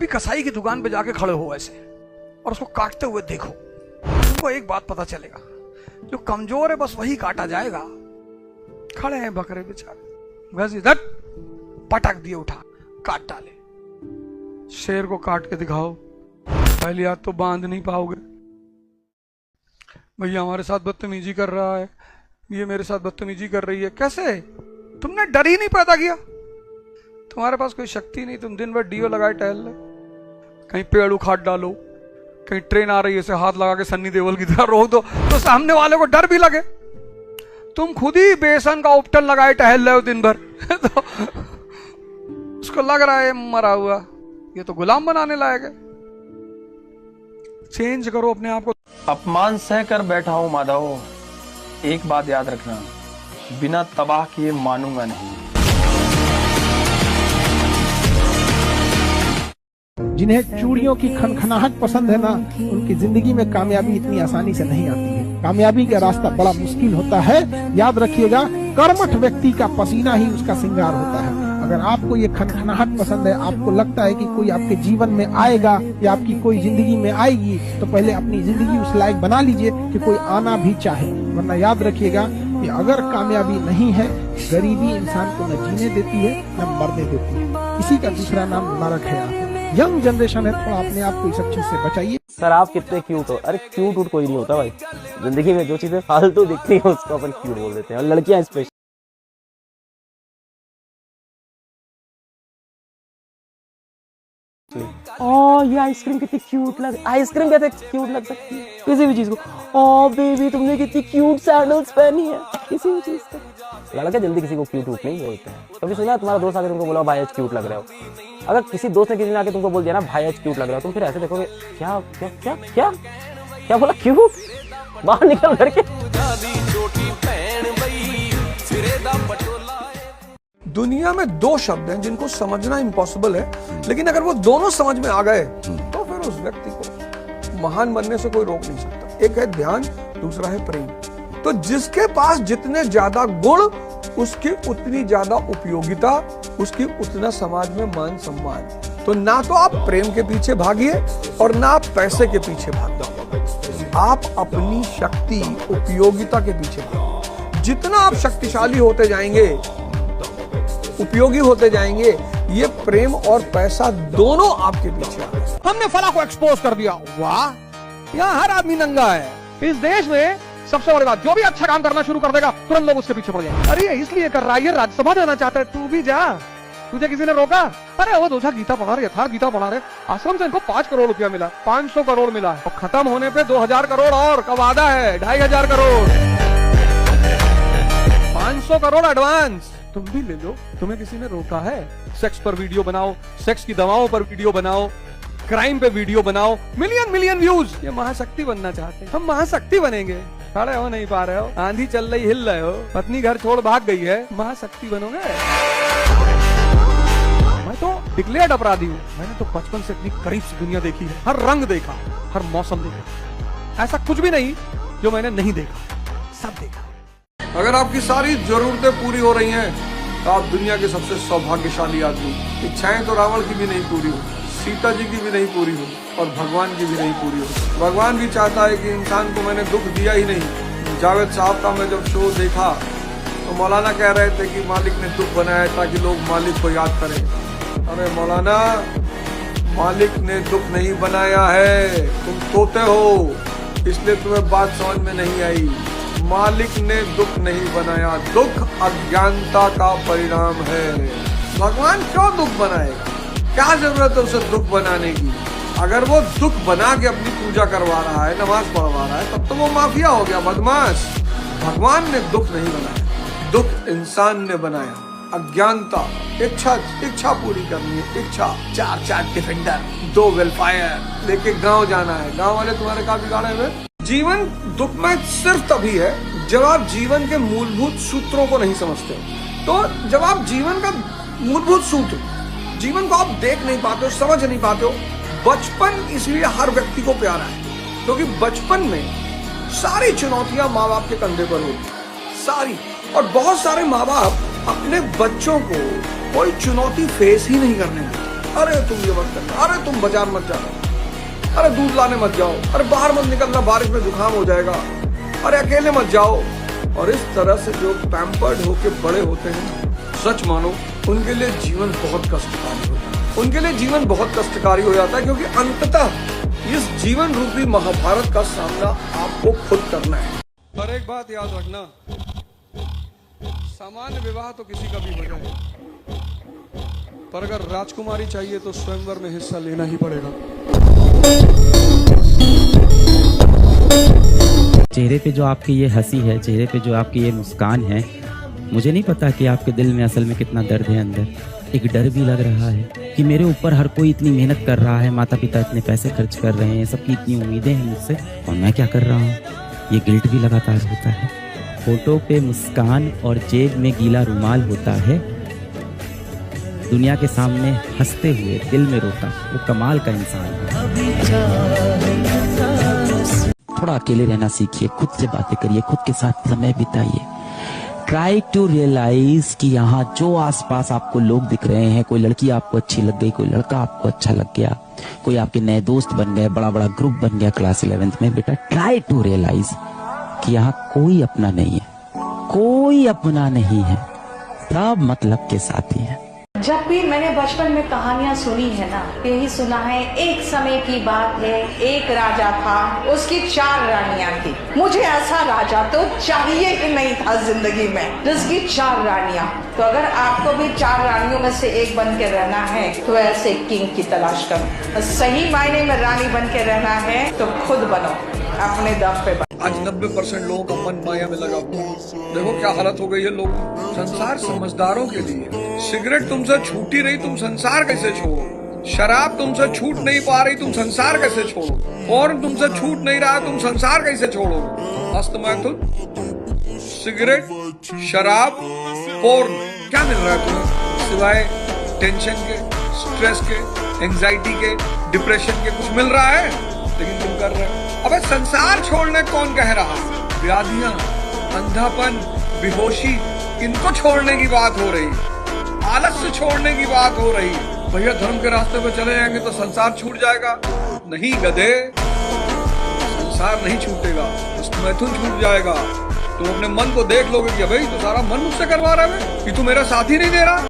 कभी कसाई की दुकान पे जाके खड़े हो ऐसे और उसको काटते हुए देखो, तुमको एक बात पता चलेगा, जो कमजोर है बस वही काटा जाएगा। खड़े हैं बकरे बेचारे, बस इधर पटक दिए, उठा काट डाले। शेर को काट के दिखाओ, पहली हाथ तो बांध नहीं पाओगे। भैया हमारे साथ बदतमीजी कर रहा है, ये मेरे साथ बदतमीजी कर रही है। कैसे? तुमने डर ही नहीं पैदा किया। तुम्हारे पास कोई शक्ति नहीं, तुम दिन भर डीओ लगाए टहल रहे, कहीं पेड़ उखाड़ डालो, कहीं ट्रेन आ रही है ऐसे हाथ लगा के सन्नी देओल की तरह रोक दो तो सामने वाले को डर भी लगे। तुम खुद ही बेसन का उपटन लगाए टहल रहे हो दिन भर तो उसको लग रहा है मरा हुआ, ये तो गुलाम बनाने लायक है। चेंज करो अपने आप को। अपमान सह कर बैठा हूं माधव, एक बात याद रखना, बिना तबाह किए मानूंगा नहीं। जिन्हें चूड़ियों की खनखनाहट पसंद है ना, उनकी जिंदगी में कामयाबी इतनी आसानी से नहीं आती है। कामयाबी का रास्ता बड़ा मुश्किल होता है। याद रखिएगा, कर्मठ व्यक्ति का पसीना ही उसका श्रृंगार होता है। अगर आपको ये खनखनाहट पसंद है, आपको लगता है कि कोई आपके जीवन में आएगा या आपकी कोई जिंदगी में आएगी, तो पहले अपनी जिंदगी उस लायक बना लीजिए कि कोई आना भी चाहे। वरना याद रखिएगा कि अगर कामयाबी नहीं है, गरीबी इंसान को न जीने देती है न मरने देती है। इसी का दूसरा नाम नरक है। यंग जनरेशन है, थोड़ा अपने आप को इस चीज से बचाइए। सर आप कितने क्यूट हो। अरे क्यूट उट कोई नहीं होता भाई, जिंदगी में जो चीजें फालतू दिखती है उसको अपन क्यूट बोल देते हैं, और लड़कियां स्पेशल। ओह ये आइसक्रीम कितनी क्यूट आइसक्रीम कैसे क्यूट लग सकती है किसी भी चीज को। ओह बेबी तुमने कितनी क्यूट सैंडल्स पहनी है, किसी भी चीज को। लड़के जल्दी किसी को क्यूट उट नहीं बोलते हैं। कभी सुना तुम्हारा दोस्त आके तुमको बोला भाई आज क्यूट लग रहे हो। अगर किसी दोस्त ने किसी ने आके तुमको बोल दिया ना भाई आज क्यूट लग रहा हो, तुम फिर ऐसे देखोगे क्या क्या क्या क्या क्या बोला क्यूट, बाहर निकल करके। दुनिया में दो शब्द हैं जिनको समझना इम्पॉसिबल है, लेकिन अगर वो दोनों समझ में आ गए तो फिर उस व्यक्ति को महान बनने से कोई रोक नहीं सकता। एक है ध्यान, दूसरा है प्रेम। तो जिसके पास जितने ज्यादा गुण, उसकी उतनी ज्यादा उपयोगिता, उसकी उतना समाज में मान सम्मान। तो ना तो आप प्रेम के पीछे भागिए और ना आप पैसे के पीछे भागिए, आप अपनी शक्ति, उपयोगिता के पीछे भागिए। जितना आप शक्तिशाली होते जाएंगे, उपयोगी होते जाएंगे, ये प्रेम और पैसा दोनों आपके पीछे आ गए। हमने फला को एक्सपोज कर दिया, वाह, यहाँ हर आदमी नंगा है। इस देश में सबसे बड़ी बात, जो भी अच्छा काम करना शुरू कर देगा तुरंत लोग उसके पीछे पड़ जाएंगे। अरे इसलिए कर रहा है, ये राज्यसभा जाना चाहता है, तू भी जा, तुझे किसी ने रोका? अरे वो दूसरा गीता पढ़ा रहे, यथार्थ गीता पढ़ा रहे, आश्रम से इनको 5 करोड़ रुपया मिला, 500 करोड़ मिला, और खत्म होने पे 2000 करोड़ और का वादा है, 2500 करोड़, 500 करोड़ एडवांस। तुम भी ले लो, तुम्हें किसी ने रोका है? सेक्स पर वीडियो बनाओ, सेक्स की दवाओं पर वीडियो बनाओ, क्राइम पे वीडियो बनाओ, मिलियन मिलियन व्यूज। ये महाशक्ति बनना चाहते हैं, हम महाशक्ति बनेंगे। खड़े हो नहीं पा रहे हो, आंधी चल रही हिल रहे हो, पत्नी घर छोड़ भाग गई है, महाशक्ति बनोगे? मैं तो डिक्लेयर्ड अपराधी हूँ। मैंने तो बचपन से इतनी करीब से दुनिया देखी है, हर रंग देखा, हर मौसम देखा, ऐसा कुछ भी नहीं जो मैंने नहीं देखा, सब देखा। अगर आपकी सारी जरूरतें पूरी हो रही हैं तो आप दुनिया के सबसे सौभाग्यशाली आदमी। इच्छाएं तो रावण की भी नहीं पूरी हो, सीता जी की भी नहीं पूरी हो, और भगवान की भी नहीं पूरी हो। भगवान भी चाहता है कि इंसान को मैंने दुख दिया ही नहीं। जावेद साहब का मैं जब शो देखा तो मौलाना कह रहे थे कि मालिक ने दुख बनाया ताकि लोग मालिक को याद करें। अरे मौलाना, मालिक ने दुख नहीं बनाया है, तुम तोते हो, इसलिए तुम्हें बात समझ में नहीं आई। मालिक ने दुख नहीं बनाया, दुख अज्ञानता का परिणाम है। भगवान क्यों दुख बनाएगा? क्या जरूरत है उसे दुख बनाने की? अगर वो दुख बना के अपनी पूजा करवा रहा है, नमाज पढ़वा रहा है, तब तो वो माफिया हो गया, बदमाश। भगवान ने दुख नहीं बनाया, दुख इंसान ने बनाया। अज्ञानता, इच्छा पूरी करनी है, इच्छा। 4 डिफेंडर, 2 वेलफायर लेके गांव जाना है, गांव वाले तुम्हारे का बिगाड़े हुए। जीवन दुखमय सिर्फ तभी है जब आप जीवन के मूलभूत सूत्रों को नहीं समझते हो। तो जब आप जीवन का मूलभूत सूत्र, जीवन को आप देख नहीं पाते हो, समझ नहीं पाते हो। बचपन इसलिए हर व्यक्ति को प्यारा है क्योंकि बचपन में सारी चुनौतियां माँ बाप के कंधे पर होती, सारी। और बहुत सारे माँ बाप अपने बच्चों को कोई चुनौती फेस ही नहीं करने देते। अरे तुम ये मत करना, अरे तुम बाजार मत जाना, अरे दूध लाने मत जाओ, अरे बाहर मत निकलना, बारिश में जुकाम हो जाएगा, अरे अकेले मत जाओ। और इस तरह से जो पैम्पर्ड होके बड़े होते हैं, सच मानो उनके लिए जीवन बहुत कष्टकारी होता है, उनके लिए जीवन बहुत कष्टकारी हो जाता है, क्योंकि अंततः इस जीवन रूपी महाभारत का सामना आपको खुद करना है। और एक बात याद रखना, सामान्य विवाह तो किसी का भी हो जाए, पर अगर राजकुमारी चाहिए तो स्वयंवर में हिस्सा लेना ही पड़ेगा। चेहरे पे जो आपकी ये हंसी है, चेहरे पे जो आपकी ये मुस्कान है, मुझे नहीं पता कि आपके दिल में असल में कितना दर्द है। अंदर एक डर भी लग रहा है कि मेरे ऊपर हर कोई इतनी मेहनत कर रहा है, माता पिता इतने पैसे खर्च कर रहे हैं, सबकी इतनी उम्मीदें हैं मुझसे, और मैं क्या कर रहा हूँ। ये गिल्ट भी लगातार होता है। फोटो पे मुस्कान और जेब में गीला रुमाल होता है, दुनिया के सामने हंसते हुए दिल में रोता, वो कमाल का इंसान है। थोड़ा अकेले रहना सीखिए, खुद से बातें करिए, खुद के साथ समय बिताइए। ट्राई टू रियलाइज कि यहाँ जो आसपास आपको लोग दिख रहे हैं, कोई लड़की आपको अच्छी लग गई, कोई लड़का आपको अच्छा लग गया, कोई आपके नए दोस्त बन गए, बड़ा बड़ा ग्रुप बन गया क्लास 11th में, बेटा ट्राई टू रियलाइज कि यहाँ कोई अपना नहीं है, कोई अपना नहीं है, सब मतलब के साथी हैं। जब भी मैंने बचपन में कहानियां सुनी है ना, यही सुना है, एक समय की बात है, एक राजा था, उसकी 4 रानियां थी। मुझे ऐसा राजा तो चाहिए ही नहीं था जिंदगी में, जिसकी 4 रानियां। तो अगर आपको भी 4 रानियों में से एक बन के रहना है तो ऐसे किंग की तलाश करो। सही मायने में रानी बन के रहना है तो खुद बनो, अपने दम पे बनो। आज 90% लोगों का मन माया में लगा हुआ है। देखो क्या हालत हो गई है लोग। संसार समझदारों के लिए। सिगरेट तुमसे छूटी नहीं, तुम संसार कैसे छोड़ो? शराब तुमसे छूट नहीं पा रही, तुम संसार कैसे छोड़ो? पोर्न तुमसे छूट नहीं रहा, तुम संसार कैसे छोड़ो? अस्त मैथुन, सिगरेट, शराब, पोर्न, क्या मिल रहा है तुम्हें सिवाय टेंशन के, स्ट्रेस के, एंजाइटी के, डिप्रेशन के? कुछ मिल रहा है? लेकिन तुम कर रहे हो। अबे संसार छोड़ने कौन कह रहा? व्याधियां, अंधापन, बेहोशी, इनको छोड़ने की बात हो रही, आलस्य छोड़ने की बात हो रही। भैया धर्म के रास्ते पे चले जाएंगे तो संसार छूट जाएगा? नहीं गधे, संसार नहीं छूटेगा, मैथुन छूट जाएगा। तुम अपने मन को देख लोगे कि भाई तो सारा मन मुझसे करवा रहा है कि तू मेरा साथ ही नहीं दे रहा।